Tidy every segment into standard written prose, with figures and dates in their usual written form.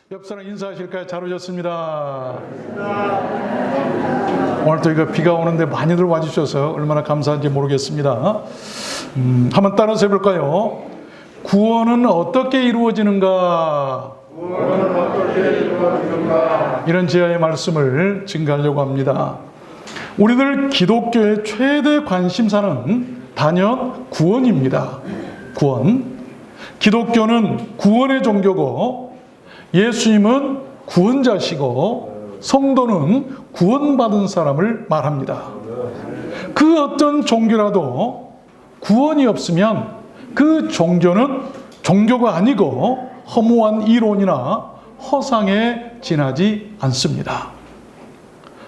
옆 사람 인사하실까요? 잘 오셨습니다. 오늘 또 이거 비가 오는데 많이들 와주셔서 얼마나 감사한지 모르겠습니다. 한번 따라서 해볼까요? 구원은 어떻게 이루어지는가? 이런 제야의 말씀을 증가하려고 합니다. 우리들 기독교의 최대 관심사는 단연 구원입니다. 구원. 기독교는 구원의 종교고 예수님은 구원자시고 성도는 구원받은 사람을 말합니다. 그 어떤 종교라도 구원이 없으면 그 종교는 종교가 아니고 허무한 이론이나 허상에 지나지 않습니다.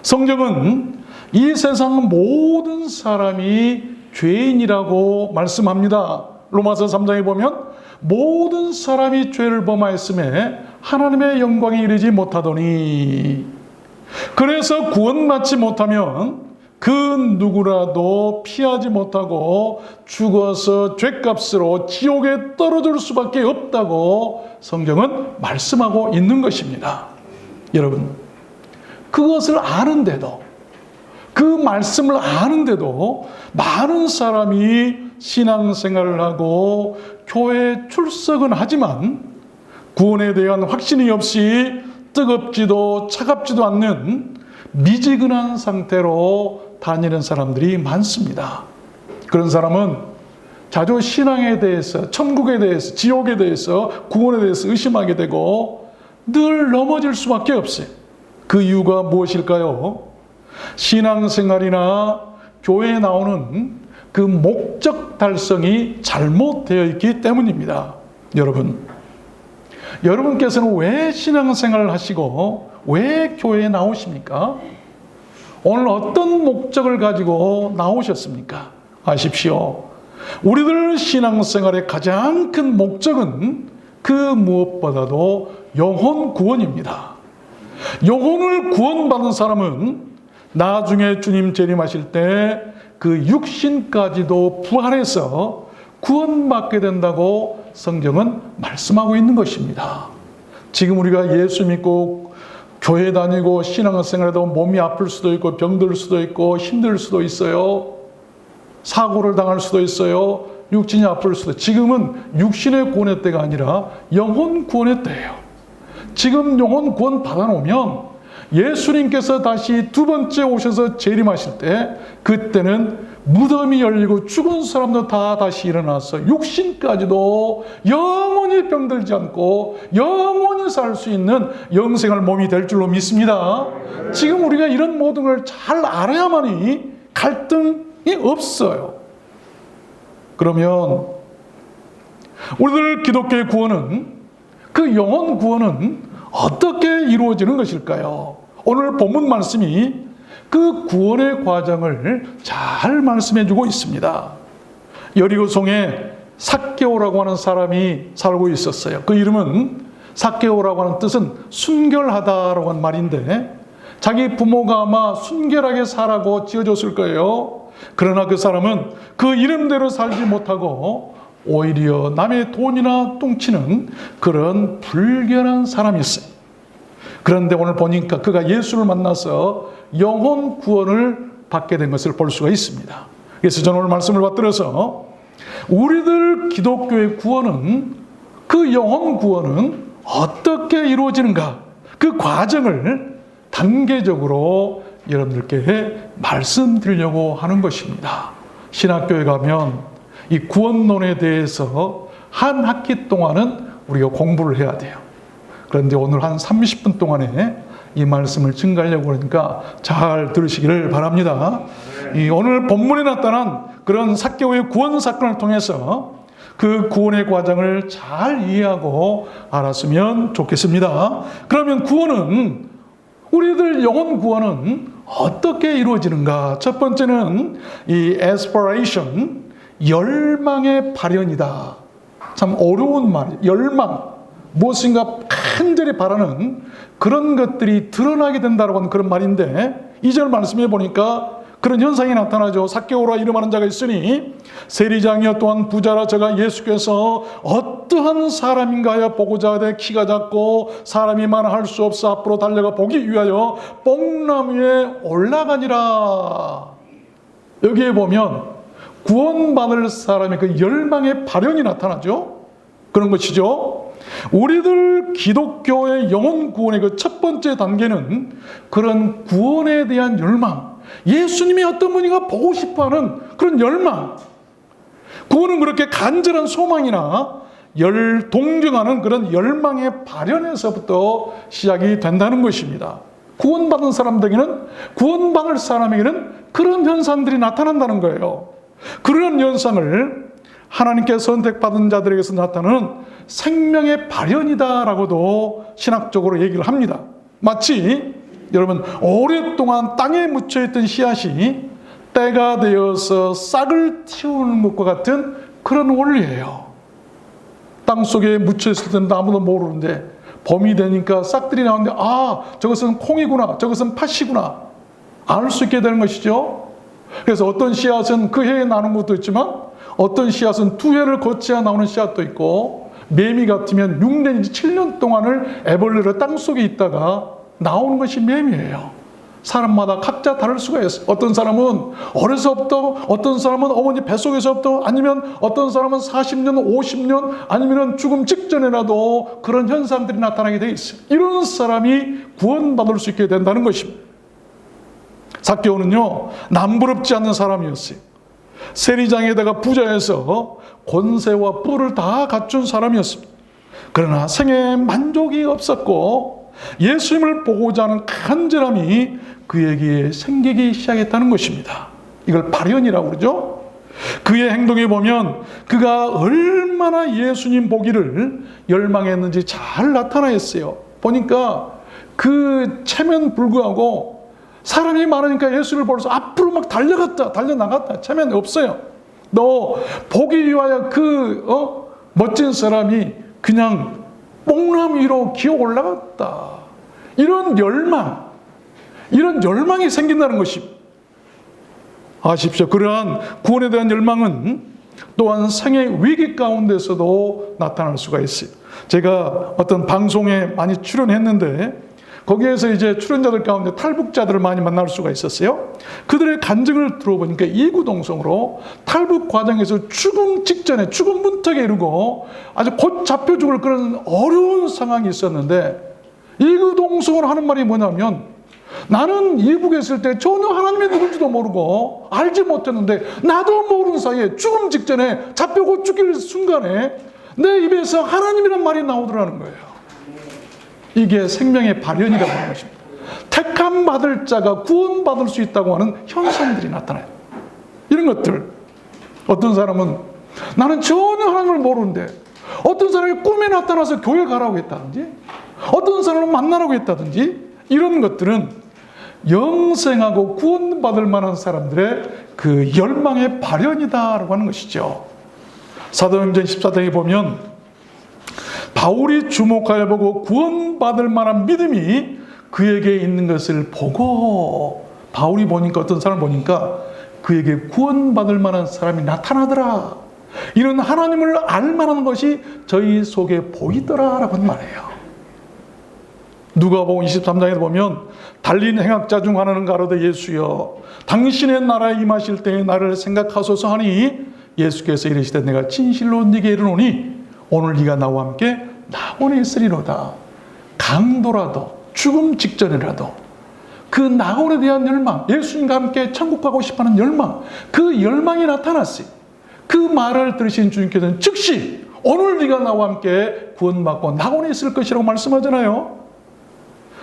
성경은 이 세상 모든 사람이 죄인이라고 말씀합니다. 로마서 3장에 보면 모든 사람이 죄를 범하였음에 하나님의 영광에 이르지 못하더니, 그래서 구원받지 못하면 그 누구라도 피하지 못하고 죽어서 죄값으로 지옥에 떨어질 수밖에 없다고 성경은 말씀하고 있는 것입니다. 여러분, 그것을 아는데도, 그 말씀을 아는데도 많은 사람이 신앙생활을 하고 교회에 출석은 하지만 구원에 대한 확신이 없이 뜨겁지도 차갑지도 않는 미지근한 상태로 다니는 사람들이 많습니다. 그런 사람은 자주 신앙에 대해서, 천국에 대해서, 지옥에 대해서, 구원에 대해서 의심하게 되고 늘 넘어질 수밖에 없어요. 그 이유가 무엇일까요? 신앙생활이나 교회에 나오는 그 목적 달성이 잘못되어 있기 때문입니다. 여러분께서는 왜 신앙생활을 하시고 왜 교회에 나오십니까? 오늘 어떤 목적을 가지고 나오셨습니까? 아십시오. 우리들 신앙생활의 가장 큰 목적은 그 무엇보다도 영혼 구원입니다. 영혼을 구원받은 사람은 나중에 주님 재림하실 때 그 육신까지도 부활해서 구원받게 된다고 성경은 말씀하고 있는 것입니다. 지금 우리가 예수 믿고 교회 다니고 신앙생활에도 몸이 아플 수도 있고 병들 수도 있고 힘들 수도 있어요. 사고를 당할 수도 있어요. 육신이 아플 수도 있어요. 지금은 육신의 구원의 때가 아니라 영혼 구원의 때예요. 지금 영혼 구원 받아놓으면 예수님께서 다시 두 번째 오셔서 재림하실 때, 그때는 무덤이 열리고 죽은 사람도 다 다시 일어나서 육신까지도 영원히 병들지 않고 영원히 살 수 있는 영생할 몸이 될 줄로 믿습니다. 지금 우리가 이런 모든 걸 잘 알아야만이 갈등이 없어요. 그러면 우리들 기독교의 구원은, 그 영혼 구원은 어떻게 이루어지는 것일까요? 오늘 본문 말씀이 그 구원의 과정을 잘 말씀해 주고 있습니다. 여리고성에 삭개오라고 하는 사람이 살고 있었어요. 그 이름은, 삭개오라고 하는 뜻은 순결하다라고 하는 말인데, 자기 부모가 아마 순결하게 살라고 지어줬을 거예요. 그러나 그 사람은 그 이름대로 살지 못하고 오히려 남의 돈이나 뚱치는 그런 불결한 사람이었어요. 그런데 오늘 보니까 그가 예수를 만나서 영혼 구원을 받게 된 것을 볼 수가 있습니다. 그래서 저는 오늘 말씀을 받들어서 우리들 기독교의 구원은, 그 영혼 구원은 어떻게 이루어지는가, 그 과정을 단계적으로 여러분들께 말씀드리려고 하는 것입니다. 신학교에 가면 이 구원론에 대해서 한 학기 동안은 우리가 공부를 해야 돼요. 그런데 오늘 한 30분 동안에 이 말씀을 증가하려고 하니까 잘 들으시기를 바랍니다. 오늘 본문에 나타난 그런 삭개오의 구원 사건을 통해서 그 구원의 과정을 잘 이해하고 알았으면 좋겠습니다. 그러면 구원은, 우리들 영혼 구원은 어떻게 이루어지는가? 첫 번째는 이 aspiration, 열망의 발현이다. 참 어려운 말, 열망. 무엇인가 간절히 바라는 그런 것들이 드러나게 된다고 하는 그런 말인데, 2절 말씀해 보니까 그런 현상이 나타나죠. 삭개오라 이름하는 자가 있으니 세리장이여 또한 부자라 저가 예수께서 어떠한 사람인가 하여 보고자 하되 키가 작고 사람이 많아 할 수 없어 앞으로 달려가 보기 위하여 뽕나무에 올라가니라. 여기에 보면 구원받을 사람의 그 열망의 발현이 나타나죠. 그런 것이죠. 우리들 기독교의 영혼 구원의 그 첫 번째 단계는 그런 구원에 대한 열망, 예수님이 어떤 분인가 보고 싶어하는 그런 열망, 구원은 그렇게 간절한 소망이나 동경하는 그런 열망의 발현에서부터 시작이 된다는 것입니다. 구원받은 사람들에게는, 구원받을 사람에게는 그런 현상들이 나타난다는 거예요. 그런 현상을 하나님께 선택받은 자들에게서 나타나는 생명의 발현이다라고도 신학적으로 얘기를 합니다. 마치 여러분 오랫동안 땅에 묻혀있던 씨앗이 때가 되어서 싹을 틔우는 것과 같은 그런 원리예요. 땅속에 묻혀있을 때는 아무도 모르는데 봄이 되니까 싹들이 나오는데 저것은 콩이구나, 저것은 팥이구나 알 수 있게 되는 것이죠. 그래서 어떤 씨앗은 그 해에 나는 것도 있지만 어떤 씨앗은 2해를 거쳐야 나오는 씨앗도 있고, 매미 같으면 6년인지 7년 동안을 애벌레로 땅속에 있다가 나오는 것이 매미예요. 사람마다 각자 다를 수가 있어요. 어떤 사람은 어려서부터, 어떤 사람은 어머니 뱃속에서부터, 아니면 어떤 사람은 40년, 50년, 아니면 죽음 직전에라도 그런 현상들이 나타나게 돼 있어요. 이런 사람이 구원받을 수 있게 된다는 것입니다. 삭개오는요, 남부럽지 않는 사람이었어요. 세리장에다가 부자여서 권세와 뿔을 다 갖춘 사람이었습니다. 그러나 생에 만족이 없었고 예수님을 보고자 하는 간절함이 그에게 생기기 시작했다는 것입니다. 이걸 발현이라고 그러죠. 그의 행동에 보면 그가 얼마나 예수님 보기를 열망했는지 잘 나타나 있어요. 보니까 그 체면 불구하고 사람이 많으니까 예수를 보면서 앞으로 막 달려나갔다. 체면이 없어요. 너 보기 위하여 멋진 사람이 그냥 뽕나무 위로 기어 올라갔다. 이런 열망이 생긴다는 것입니다. 아십시오. 그러한 구원에 대한 열망은 또한 생의 위기 가운데서도 나타날 수가 있어요. 제가 어떤 방송에 많이 출연했는데 거기에서 이제 출연자들 가운데 탈북자들을 많이 만날 수가 있었어요. 그들의 간증을 들어보니까 이구동성으로 탈북 과정에서 죽음 직전에, 죽음 문턱에 이르고 아주 곧 잡혀 죽을 그런 어려운 상황이 있었는데, 이구동성으로 하는 말이 뭐냐면, 나는 이북에 있을 때 전혀 하나님이 누군지도 모르고 알지 못했는데 나도 모르는 사이에 죽음 직전에 잡혀고 죽일 순간에 내 입에서 하나님이란 말이 나오더라는 거예요. 이게 생명의 발현이라고 하는 것입니다. 택함 받을 자가 구원받을 수 있다고 하는 현상들이 나타나요. 이런 것들. 어떤 사람은 나는 전혀 하나님을 모르는데, 어떤 사람이 꿈에 나타나서 교회 가라고 했다든지, 어떤 사람을 만나라고 했다든지, 이런 것들은 영생하고 구원받을 만한 사람들의 그 열망의 발현이다라고 하는 것이죠. 사도행전 14장에 보면 바울이 주목하여 보고 구원받을 만한 믿음이 그에게 있는 것을 보고, 바울이 보니까, 어떤 사람을 보니까 그에게 구원받을 만한 사람이 나타나더라. 이런 하나님을 알만한 것이 저희 속에 보이더라라고 하는 말이에요. 누가복음 23장에 보면 달린 행악자 중 하나는 가로되 예수여 당신의 나라에 임하실 때에 나를 생각하소서 하니, 예수께서 이르시되 내가 진실로 네게 이르노니 오늘 네가 나와 함께 낙원에 있으리로다. 강도라도, 죽음 직전이라도 그 낙원에 대한 열망, 예수님과 함께 천국 가고 싶어하는 열망, 그 열망이 나타났어요. 그 말을 들으신 주님께서는 즉시 오늘 네가 나와 함께 구원받고 낙원에 있을 것이라고 말씀하잖아요.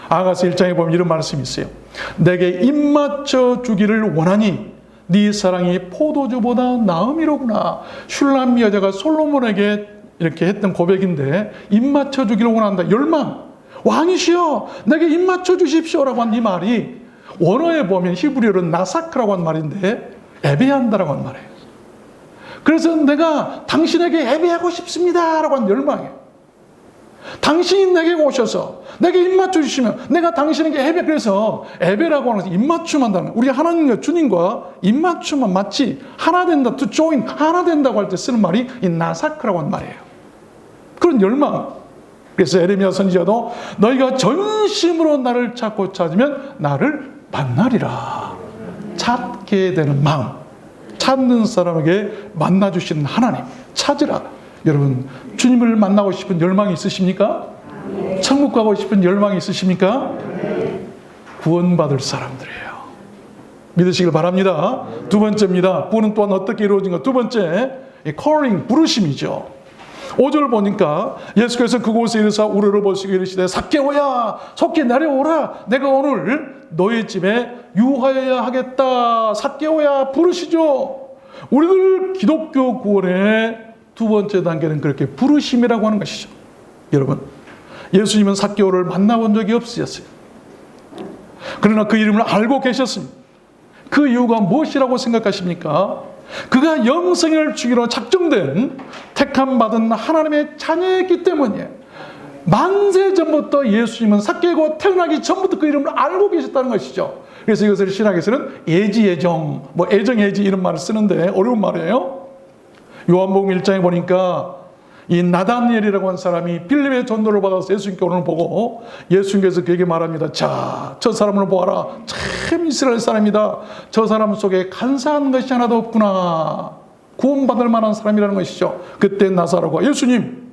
아가서 1장에 보면 이런 말씀이 있어요. 내게 입맞춰 주기를 원하니 네 사랑이 포도주보다 나음이로구나. 슐람미 여자가 솔로몬에게 이렇게 했던 고백인데, 입맞춰 주기를 원한다. 열망. 왕이시여 내게 입맞춰 주십시오라고 한 이 말이 원어에 보면 히브리어로는 나사크라고 한 말인데 예배한다라고 한 말이에요. 그래서 내가 당신에게 예배하고 싶습니다라고 한 열망이에요. 당신이 내게 오셔서 내게 입맞춰 주시면 내가 당신에게 예배, 그래서 예배라고 하는 것은 입맞춤한다는 거예요. 우리 하나님과 주님과 입맞춤은 마치 하나 된다, to join, 하나 된다고 할 때 쓰는 말이 이 나사크라고 하는 말이에요. 그런 열망. 그래서 에레미야 선지자도 너희가 전심으로 나를 찾고 찾으면 나를 만나리라. 찾게 되는 마음, 찾는 사람에게 만나주시는 하나님, 찾으라. 여러분, 주님을 만나고 싶은 열망이 있으십니까? 천국 가고 싶은 열망이 있으십니까? 구원받을 사람들이에요. 믿으시길 바랍니다. 두 번째입니다. 구원은 또한 어떻게 이루어진가? 두 번째, calling, 부르심이죠. 5절 보니까 예수께서 그곳에 이르사 우리를 보시고 이르시되 삭개오야 속히 내려오라. 내가 오늘 너희 집에 유하여야 하겠다. 삭개오야 부르시죠. 우리들 기독교 구원의 두 번째 단계는 그렇게 부르심이라고 하는 것이죠. 여러분, 예수님은 삭개오를 만나본 적이 없으셨어요. 그러나 그 이름을 알고 계셨습니다. 그 이유가 무엇이라고 생각하십니까? 그가 영생을 주기로 작정된 택함 받은 하나님의 자녀였기 때문이에요. 만세 전부터 예수님은 삭개오가 태어나기 전부터 그 이름을 알고 계셨다는 것이죠. 그래서 이것을 신학에서는 예지예정, 애정예지 이런 말을 쓰는데 어려운 말이에요. 요한복음 1장에 보니까 이 나다니엘이라고 하는 사람이 빌립의 전도를 받아서 예수님께 오는 보고 예수님께서 그에게 말합니다. 자, 저 사람을 보아라. 참 이스라엘 사람이다. 저 사람 속에 간사한 것이 하나도 없구나. 구원받을 만한 사람이라는 것이죠. 그때 나사로가 예수님,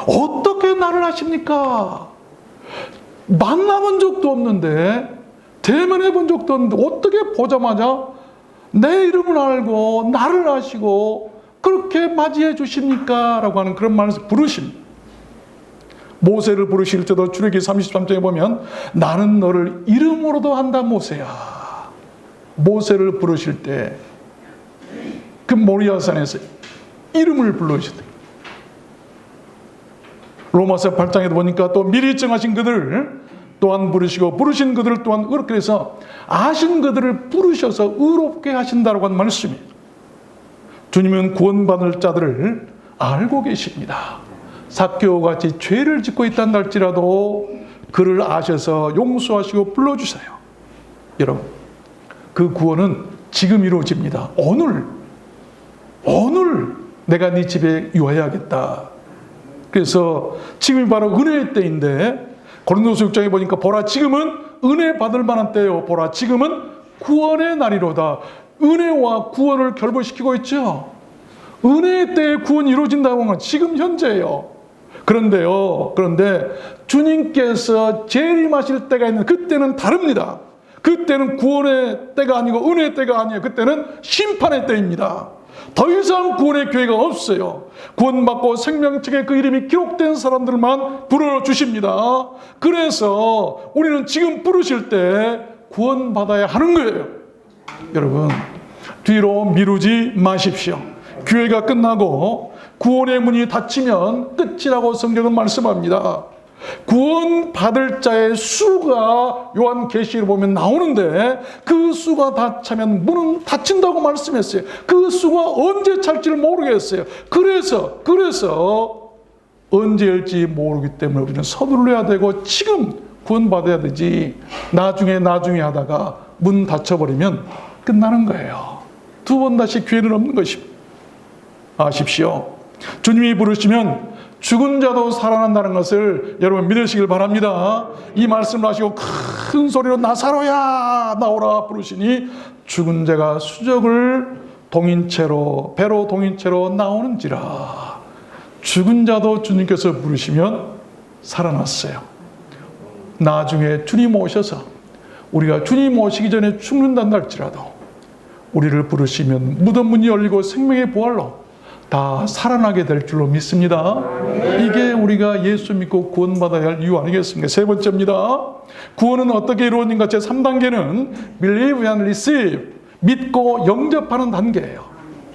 어떻게 나를 아십니까? 만나본 적도 없는데, 대면해 본 적도 없는데 어떻게 보자마자 내 이름을 알고 나를 아시고 그렇게 맞이해 주십니까? 라고 하는 그런 말을 부르심. 모세를 부르실 때도 출애기 33장에 보면 나는 너를 이름으로도 한다 모세야. 모세를 부르실 때 그 모리아산에서 이름을 불러주셨다. 로마서 8장에도 보니까 또 미리 정하신 그들을 또한 부르시고 부르신 그들을 또한 그렇게 해서 아신 그들을 부르셔서 의롭게 하신다라고 하는 말씀이에요. 주님은 구원받을 자들을 알고 계십니다. 삭개오가 같이 죄를 짓고 있다는 할지라도 그를 아셔서 용서하시고 불러주세요. 여러분, 그 구원은 지금 이루어집니다. 오늘 내가 네 집에 유하여야겠다. 그래서 지금이 바로 은혜의 때인데 고린도서 6장에 보니까 보라 지금은 은혜 받을 만한 때요. 보라 지금은 구원의 날이로다. 은혜와 구원을 결부시키고 있죠. 은혜의 때에 구원이 이루어진다고 하는 건 지금 현재예요. 그런데 주님께서 재림하실 때가 있는 그때는 다릅니다. 그때는 구원의 때가 아니고 은혜의 때가 아니에요. 그때는 심판의 때입니다. 더 이상 구원의 기회가 없어요. 구원받고 생명책에 그 이름이 기록된 사람들만 불러주십니다. 그래서 우리는 지금 부르실 때 구원받아야 하는 거예요. 여러분, 뒤로 미루지 마십시오. 기회가 끝나고 구원의 문이 닫히면 끝이라고 성경은 말씀합니다. 구원받을 자의 수가 요한계시를 보면 나오는데 그 수가 다 차면 문은 닫힌다고 말씀했어요. 그 수가 언제 찰지를 모르겠어요. 그래서 언제 열지 모르기 때문에 우리는 서둘러야 되고 지금 구원받아야 되지 나중에 하다가 문 닫혀버리면 끝나는 거예요. 두 번 다시 기회는 없는 것입니다. 아십시오. 주님이 부르시면 죽은 자도 살아난다는 것을 여러분 믿으시길 바랍니다. 이 말씀을 하시고 큰 소리로 나사로야 나오라 부르시니 죽은 자가 수적을 배로 동인채로 나오는지라. 죽은 자도 주님께서 부르시면 살아났어요. 나중에 주님 오셔서 우리가 주님 오시기 전에 죽는다 할지라도 우리를 부르시면 무덤 문이 열리고 생명의 부활로 다 살아나게 될 줄로 믿습니다. 이게 우리가 예수 믿고 구원받아야 할 이유 아니겠습니까? 세 번째입니다. 구원은 어떻게 이루어진가? 제 3단계는 believe and receive, 믿고 영접하는 단계예요.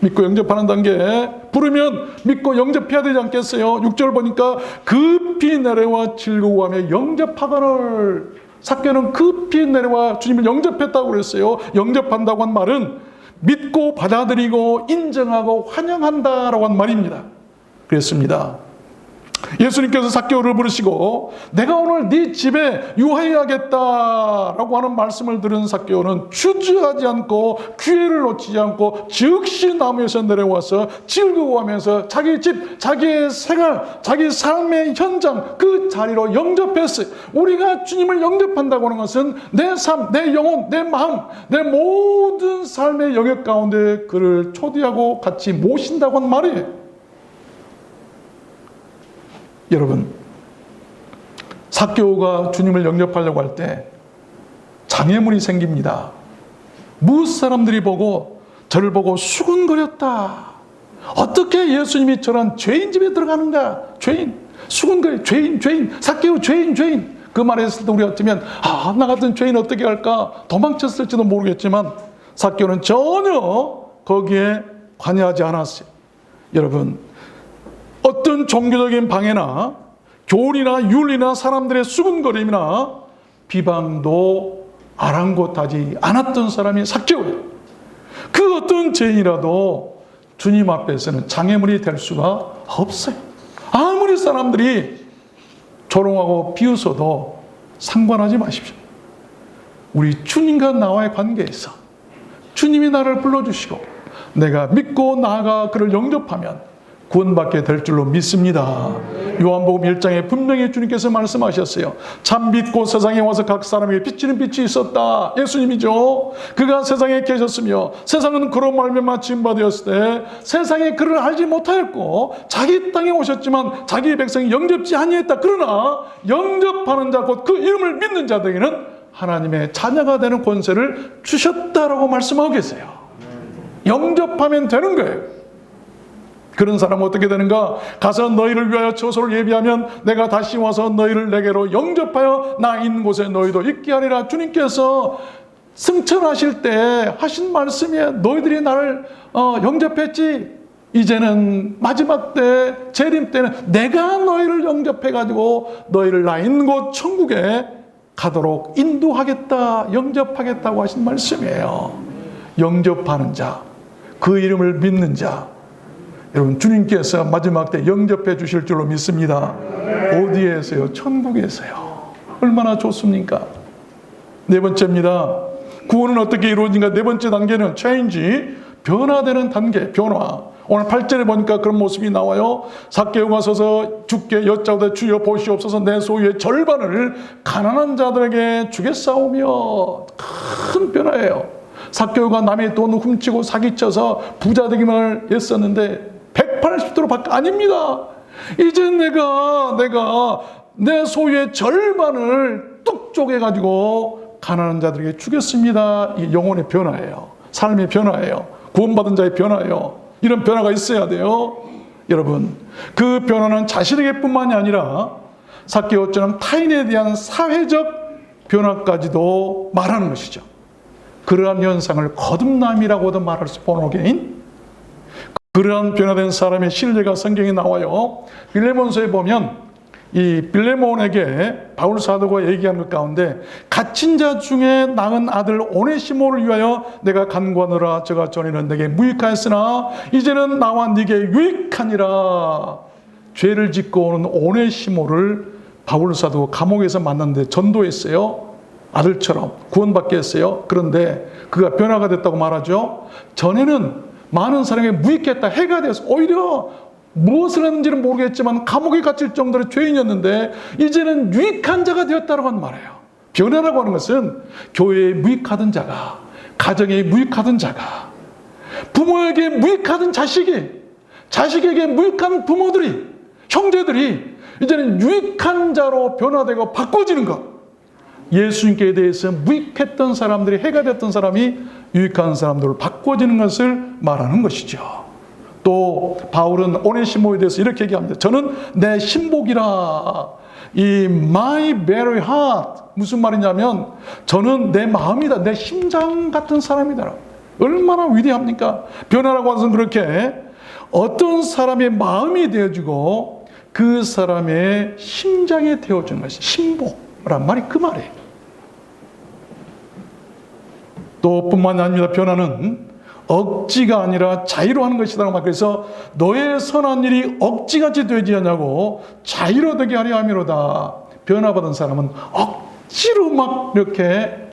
믿고 영접하는 단계. 부르면 믿고 영접해야 되지 않겠어요? 6절 보니까 급히 내려와 즐거워하며 영접하거늘. 삭개오는 급히 내려와 주님을 영접했다고 그랬어요. 영접한다고 한 말은 믿고 받아들이고 인정하고 환영한다라고 한 말입니다. 그랬습니다. 예수님께서 삭개오를 부르시고 내가 오늘 네 집에 유하여야겠다라고 하는 말씀을 들은 삭개오는 주저하지 않고 기회를 놓치지 않고 즉시 나무에서 내려와서 즐거워하면서 자기 집, 자기의 생활, 자기 삶의 현장 그 자리로 영접했어요. 우리가 주님을 영접한다고 하는 것은 내 삶, 내 영혼, 내 마음, 내 모든 삶의 영역 가운데 그를 초대하고 같이 모신다고 하는 말이에요. 여러분, 삭개오가 주님을 영접하려고 할 때 장애물이 생깁니다. 무엇 사람들이 보고 저를 보고 수군거렸다. 어떻게 예수님이 저런 죄인 집에 들어가는가? 죄인, 수군거려, 죄인, 삭개오 죄인. 그 말을 했을 때 우리 같으면 나 같은 죄인 어떻게 할까? 도망쳤을지도 모르겠지만 삭개오는 전혀 거기에 관여하지 않았어요. 여러분, 어떤 종교적인 방해나 교훈이나 윤리나 사람들의 수군거림이나 비방도 아랑곳하지 않았던 사람이 삭개오예요. 그 어떤 죄인이라도 주님 앞에서는 장애물이 될 수가 없어요. 아무리 사람들이 조롱하고 비웃어도 상관하지 마십시오. 우리 주님과 나와의 관계에서 주님이 나를 불러주시고 내가 믿고 나아가 그를 영접하면 구원받게 될 줄로 믿습니다. 요한복음 1장에 분명히 주님께서 말씀하셨어요. 참 믿고 세상에 와서 각 사람에게 비치는 빛이 있었다. 예수님이죠. 그가 세상에 계셨으며 세상은 그로 말미암아 지음받았을 때 세상에 그를 알지 못하였고 자기 땅에 오셨지만 자기 백성이 영접지 아니했다. 그러나 영접하는 자 곧 그 이름을 믿는 자들에게는 하나님의 자녀가 되는 권세를 주셨다라고 말씀하고 계세요. 영접하면 되는 거예요. 그런 사람은 어떻게 되는가? 가서 너희를 위하여 처소를 예비하면 내가 다시 와서 너희를 내게로 영접하여 나 있는 곳에 너희도 있게 하리라. 주님께서 승천하실 때 하신 말씀이에요. 너희들이 나를 영접했지. 이제는 마지막 때 재림 때는 내가 너희를 영접해가지고 너희를 나 있는 곳 천국에 가도록 인도하겠다. 영접하겠다고 하신 말씀이에요. 영접하는 자, 그 이름을 믿는 자, 여러분 주님께서 마지막 때 영접해 주실 줄로 믿습니다. 어디에서요? 천국에서요. 얼마나 좋습니까? 네 번째입니다. 구원은 어떻게 이루어진가? 네 번째 단계는 체인지, 변화되는 단계, 변화. 오늘 8절에 보니까 그런 모습이 나와요. 삭개오가 서서 주께 여짜오되 주여 보시옵소서 내 소유의 절반을 가난한 자들에게 주겠사오며. 큰 변화예요. 삭개오가 남의 돈을 훔치고 사기쳐서 부자 되기만 했었는데 180도로 바뀌 아닙니다. 이제 내가 내 소유의 절반을 뚝 쪼개가지고 가난한 자들에게 주겠습니다. 이 영혼의 변화예요. 삶의 변화예요. 구원받은 자의 변화예요. 이런 변화가 있어야 돼요. 여러분, 그 변화는 자신에게 뿐만이 아니라 삭개오처럼 타인에 대한 사회적 변화까지도 말하는 것이죠. 그러한 현상을 거듭남이라고도 말할 수 본어게인. 그러한 변화된 사람의 신뢰가 성경에 나와요. 빌레몬서에 보면 이 빌레몬에게 바울 사도가 얘기하는 것 가운데 갇힌 자 중에 낳은 아들 오네시모를 위하여 내가 간구하노라. 저가 전에는 내게 무익하였으나 이제는 나와 네게 유익하니라. 죄를 짓고 오는 오네시모를 바울 사도가 감옥에서 만났는데 전도했어요. 아들처럼 구원받게 했어요. 그런데 그가 변화가 됐다고 말하죠. 전에는 많은 사람에게 무익했다. 해가 돼서 오히려 무엇을 했는지는 모르겠지만 감옥에 갇힐 정도로 죄인이었는데 이제는 유익한 자가 되었다고 하는 말이에요. 변화라고 하는 것은 교회에 무익하던 자가, 가정에 무익하던 자가, 부모에게 무익하던 자식이, 자식에게 무익한 부모들이, 형제들이 이제는 유익한 자로 변화되고 바꿔지는 것. 예수님께 대해서 무익했던 사람들이, 해가 됐던 사람이 유익한 사람들로 바꿔지는 것을 말하는 것이죠. 또 바울은 오네시모에 대해서 이렇게 얘기합니다. 저는 내 신복이라. 이 my very heart 무슨 말이냐면 저는 내 마음이다. 내 심장 같은 사람이다. 얼마나 위대합니까? 변화라고 하는 것은 그렇게 어떤 사람의 마음이 되어지고 그 사람의 심장이 되어주는 것이 신복란 말이 그 말이에요. 또 뿐만 아니라 변화는 억지가 아니라 자유로 하는 것이다. 그래서 너의 선한 일이 억지같이 되지 않냐고 자유로 되게 하려 함이로다. 변화받은 사람은 억지로 막 이렇게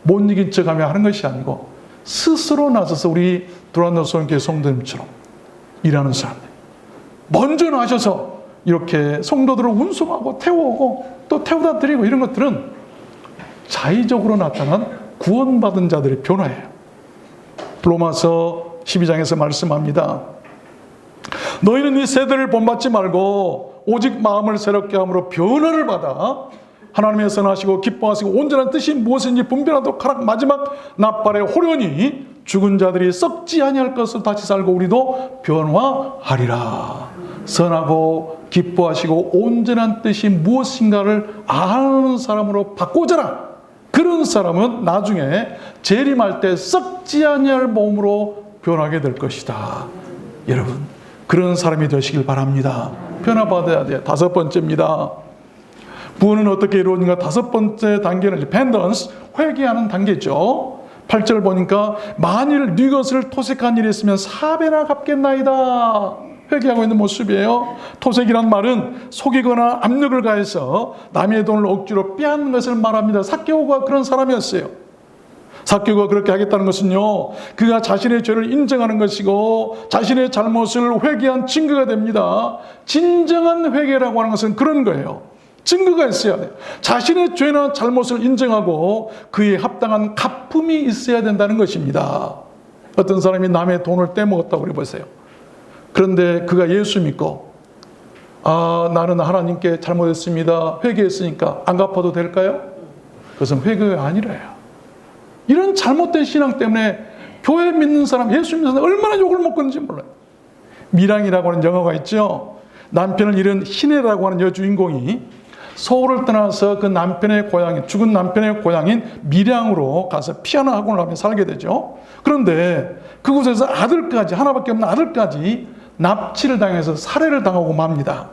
못 이긴 척하며 하는 것이 아니고 스스로 나서서 우리 두란노선교회 성도님처럼 일하는 사람들 먼저 나셔서 이렇게 성도들을 운송하고 태워오고 또 태워다 드리고 이런 것들은 자의적으로 나타난 구원받은 자들의 변화예요. 로마서 12장에서 말씀합니다. 너희는 이 세대를 본받지 말고 오직 마음을 새롭게 함으로 변화를 받아 하나님의 선하시고 기뻐하시고 온전한 뜻이 무엇인지 분별하도록 하라. 마지막 나팔에 호련히 죽은 자들이 썩지 아니할 것을 다시 살고 우리도 변화하리라. 선하고 기뻐하시고 온전한 뜻이 무엇인가를 아는 사람으로 바꾸자라. 그런 사람은 나중에 재림할 때 썩지 아니할 몸으로 변하게 될 것이다. 여러분, 그런 사람이 되시길 바랍니다. 변화받아야 돼요. 5번째입니다. 구원은 어떻게 이루어지는가? 5번째 단계는 repentance, 회개하는 단계죠. 8절 보니까 만일 네 것을 토색한 일이 있으면 4배나 갚겠나이다. 회개하고 있는 모습이에요. 토색이란 말은 속이거나 압력을 가해서 남의 돈을 억지로 빼앗는 것을 말합니다. 삭개오가 그런 사람이었어요. 삭개오가 그렇게 하겠다는 것은요, 그가 자신의 죄를 인정하는 것이고 자신의 잘못을 회개한 증거가 됩니다. 진정한 회개라고 하는 것은 그런 거예요. 증거가 있어야 돼요. 자신의 죄나 잘못을 인정하고 그에 합당한 갚음이 있어야 된다는 것입니다. 어떤 사람이 남의 돈을 떼먹었다고 그래 보세요. 그런데 그가 예수 믿고 나는 하나님께 잘못했습니다. 회개했으니까 안 갚아도 될까요? 그것은 회개가 아니라요. 이런 잘못된 신앙 때문에 교회 믿는 사람, 예수 믿는 사람 얼마나 욕을 먹는지 몰라요. 미랑이라고 하는 영화가 있죠. 남편을 잃은 희애라고 하는 여주인공이 서울을 떠나서 그 남편의 고향인, 죽은 남편의 고향인 밀양으로 가서 피아노 학원을 하며 살게 되죠. 그런데 그곳에서 아들까지, 하나밖에 없는 아들까지 납치를 당해서 살해를 당하고 맙니다.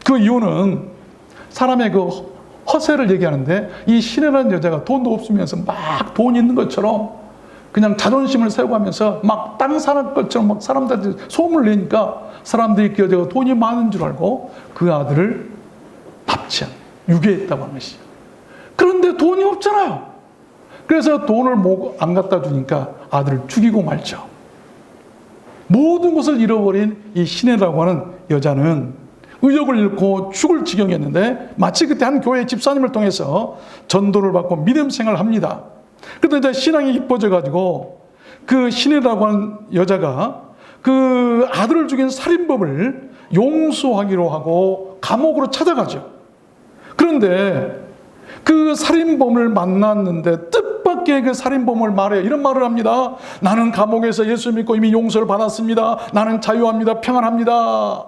그 이유는 사람의 그 허세를 얘기하는데 이 신혜라는 여자가 돈도 없으면서 막 돈 있는 것처럼 그냥 자존심을 세우고 하면서 막 땅 사는 것처럼 막 사람들한테 소문을 내니까 사람들이 그 여자가 돈이 많은 줄 알고 그 아들을 납치한, 유괴했다고 하는 것이죠. 그런데 돈이 없잖아요. 그래서 돈을 안 갖다 주니까 아들을 죽이고 말죠. 모든 것을 잃어버린 이 신혜라고 하는 여자는 의욕을 잃고 죽을 지경이었는데 마치 그때 한 교회 집사님을 통해서 전도를 받고 믿음 생활을 합니다. 그런데 이제 신앙이 깊어져가지고 그 신혜라고 하는 여자가 그 아들을 죽인 살인범을 용서하기로 하고 감옥으로 찾아가죠. 그런데 그 살인범을 만났는데 뜻밖의 그 살인범을 말해 이런 말을 합니다. 나는 감옥에서 예수 믿고 이미 용서를 받았습니다. 나는 자유합니다. 평안합니다.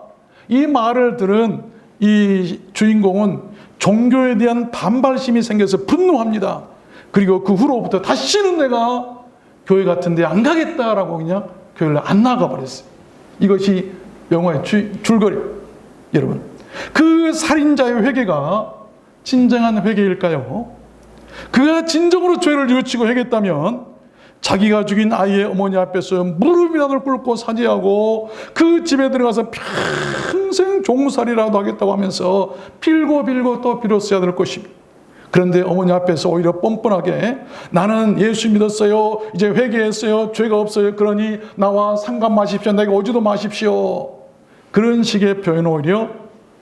이 말을 들은 이 주인공은 종교에 대한 반발심이 생겨서 분노합니다. 그리고 그 후로부터 다시는 내가 교회 같은 데 안 가겠다라고 그냥 교회를 안 나가버렸어요. 이것이 영화의 줄거리. 여러분, 그 살인자의 회개가 진정한 회개일까요? 그가 진정으로 죄를 뉘우치고 회개했다면 자기가 죽인 아이의 어머니 앞에서 무릎이라도 꿇고 사죄하고 그 집에 들어가서 평생 종살이라도 하겠다고 하면서 빌고 또 빌었어야 될 것입니다. 그런데 어머니 앞에서 오히려 뻔뻔하게 나는 예수 믿었어요. 이제 회개했어요. 죄가 없어요. 그러니 나와 상관 마십시오. 내게 오지도 마십시오. 그런 식의 표현 오히려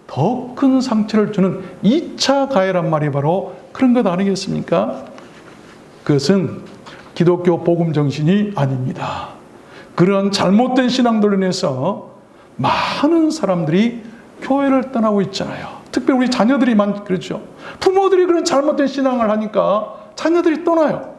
더 큰 상처를 주는 2차 가해란 말이 바로 그런 것 아니겠습니까? 그것은 기독교 복음 정신이 아닙니다. 그런 잘못된 신앙들로 인해서 많은 사람들이 교회를 떠나고 있잖아요. 특별히 우리 자녀들이만 그렇죠. 부모들이 그런 잘못된 신앙을 하니까 자녀들이 떠나요.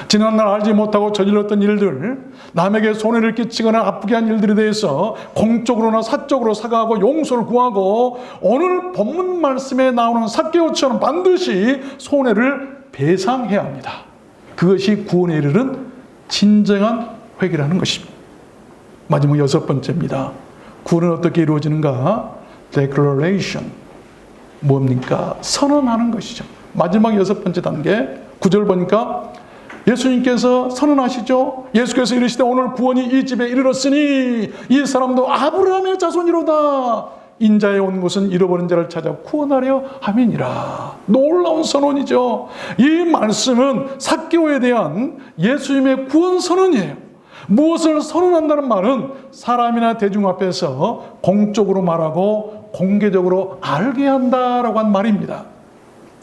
지난날 알지 못하고 저질렀던 일들, 남에게 손해를 끼치거나 아프게 한 일들에 대해서 공적으로나 사적으로 사과하고 용서를 구하고 오늘 본문 말씀에 나오는 삭개오처럼 반드시 손해를 배상해야 합니다. 그것이 구원에 이르는 진정한 회개라는 것입니다. 마지막 6번째입니다. 구원은 어떻게 이루어지는가? Declaration. 뭡니까? 선언하는 것이죠. 마지막 6번째 단계 9절 보니까 예수님께서 선언하시죠. 예수께서 이르시되 오늘 구원이 이 집에 이르렀으니 이 사람도 아브라함의 자손이로다. 인자에 온 것은 잃어버린 자를 찾아 구원하려 함이니라. 놀라운 선언이죠. 이 말씀은 삭개오에 대한 예수님의 구원 선언이에요. 무엇을 선언한다는 말은 사람이나 대중 앞에서 공적으로 말하고 공개적으로 알게 한다라고 한 말입니다.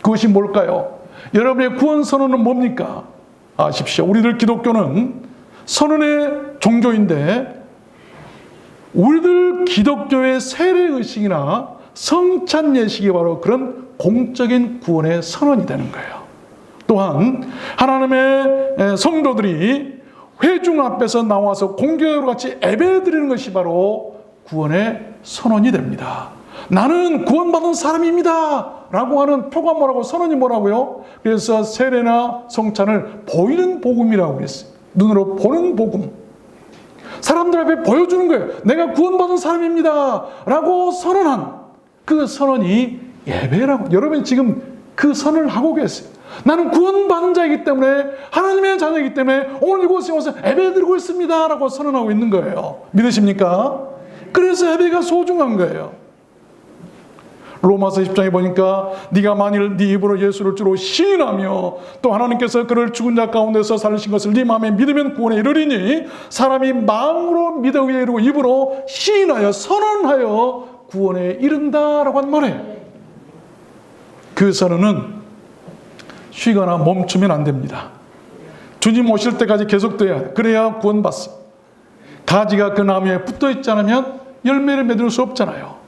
그것이 뭘까요? 여러분의 구원 선언은 뭡니까? 아십시오. 우리들 기독교는 선언의 종교인데 우리들 기독교의 세례의식이나 성찬 예식이 바로 그런 공적인 구원의 선언이 되는 거예요. 또한 하나님의 성도들이 회중 앞에서 나와서 공개적으로 같이 예배드리는 것이 바로 구원의 선언이 됩니다. 나는 구원받은 사람입니다 라고 하는 표가 뭐라고, 선언이 뭐라고요? 그래서 세례나 성찬을 보이는 복음이라고 그랬어요. 눈으로 보는 복음. 사람들 앞에 보여주는 거예요. 내가 구원받은 사람입니다 라고 선언한 그 선언이 예배라고. 여러분 지금 그 선언을 하고 계세요. 나는 구원받은 자이기 때문에, 하나님의 자녀이기 때문에 오늘 이곳에 와서 예배드리고 있습니다 라고 선언하고 있는 거예요. 믿으십니까? 그래서 예배가 소중한 거예요. 로마서 10장에 보니까 네가 만일 네 입으로 예수를 주로 시인하며 또 하나님께서 그를 죽은 자 가운데서 살리신 것을 네 마음에 믿으면 구원에 이르리니 사람이 마음으로 믿어 의에 이르고 입으로 시인하여 선언하여 구원에 이른다라고 한 말이에요. 그 선언은 쉬거나 멈추면 안 됩니다. 주님 오실 때까지 계속돼야 돼. 그래야 구원받습니다. 가지가 그 나무에 붙어 있지 않으면 열매를 맺을 수 없잖아요.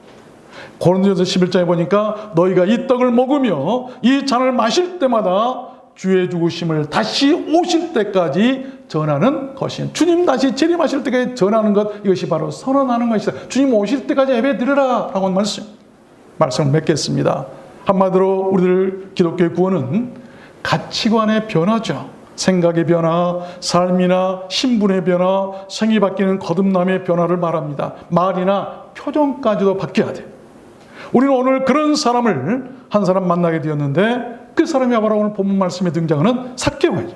고린도전서 11장에 보니까 너희가 이 떡을 먹으며 이 잔을 마실 때마다 주의 죽으심을 다시 오실 때까지 전하는 것이, 주님 다시 재림하실 때까지 전하는 것, 이것이 바로 선언하는 것이다. 주님 오실 때까지 예배 드려라 라고 말씀을 맺겠습니다. 한마디로 우리들 기독교의 구원은 가치관의 변화죠. 생각의 변화, 삶이나 신분의 변화, 생이 바뀌는 거듭남의 변화를 말합니다. 말이나 표정까지도 바뀌어야 돼요. 우리는 오늘 그런 사람을 한 사람 만나게 되었는데 그 사람이 바로 오늘 본문 말씀에 등장하는 삭개오예요.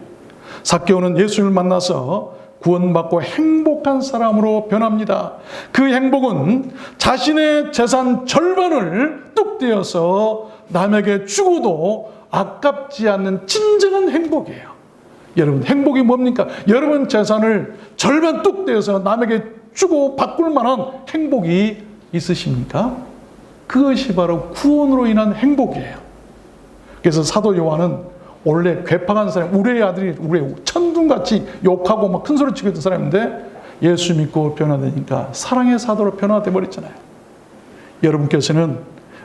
삭개오는 예수님을 만나서 구원받고 행복한 사람으로 변합니다. 그 행복은 자신의 재산 절반을 뚝 떼어서 남에게 주고도 아깝지 않는 진정한 행복이에요. 여러분 행복이 뭡니까? 여러분 재산을 절반 뚝 떼어서 남에게 주고 바꿀 만한 행복이 있으십니까? 그것이 바로 구원으로 인한 행복이에요. 그래서 사도 요한은 원래 괴팍한 사람, 우리의 아들이 우리의 천둥같이 욕하고 막 큰 소리 치고 있던 사람인데 예수 믿고 변화되니까 사랑의 사도로 변화돼 버렸잖아요. 여러분께서는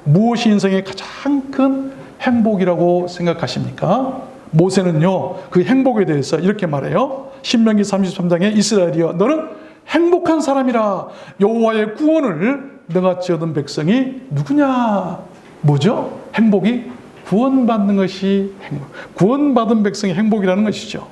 무엇이 인생의 가장 큰 행복이라고 생각하십니까? 모세는요 그 행복에 대해서 이렇게 말해요. 신명기 33장에 이스라엘이여 너는 행복한 사람이라. 여호와의 구원을 너같이 얻은 백성이 누구냐? 뭐죠? 행복이 구원받는 것이 행복. 구원받은 백성이 행복이라는 것이죠.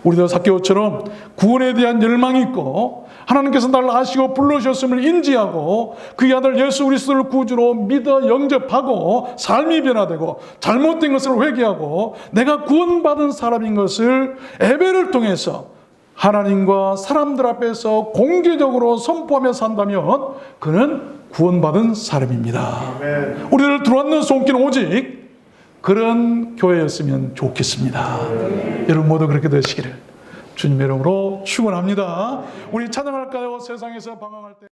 우리도 삭개오처럼 구원에 대한 열망이 있고 하나님께서 나를 아시고 불러주셨음을 인지하고 그의 아들 예수 그리스도를 구주로 믿어 영접하고 삶이 변화되고 잘못된 것을 회개하고 내가 구원받은 사람인 것을 예배를 통해서 하나님과 사람들 앞에서 공개적으로 선포하며 산다면 그는 구원받은 사람입니다. 아멘. 우리를 들어왔는 손길은 오직 그런 교회였으면 좋겠습니다. 여러분 모두 그렇게 되시기를 주님의 이름으로 축원합니다. 우리 찬양할까요? 세상에서 방황할 때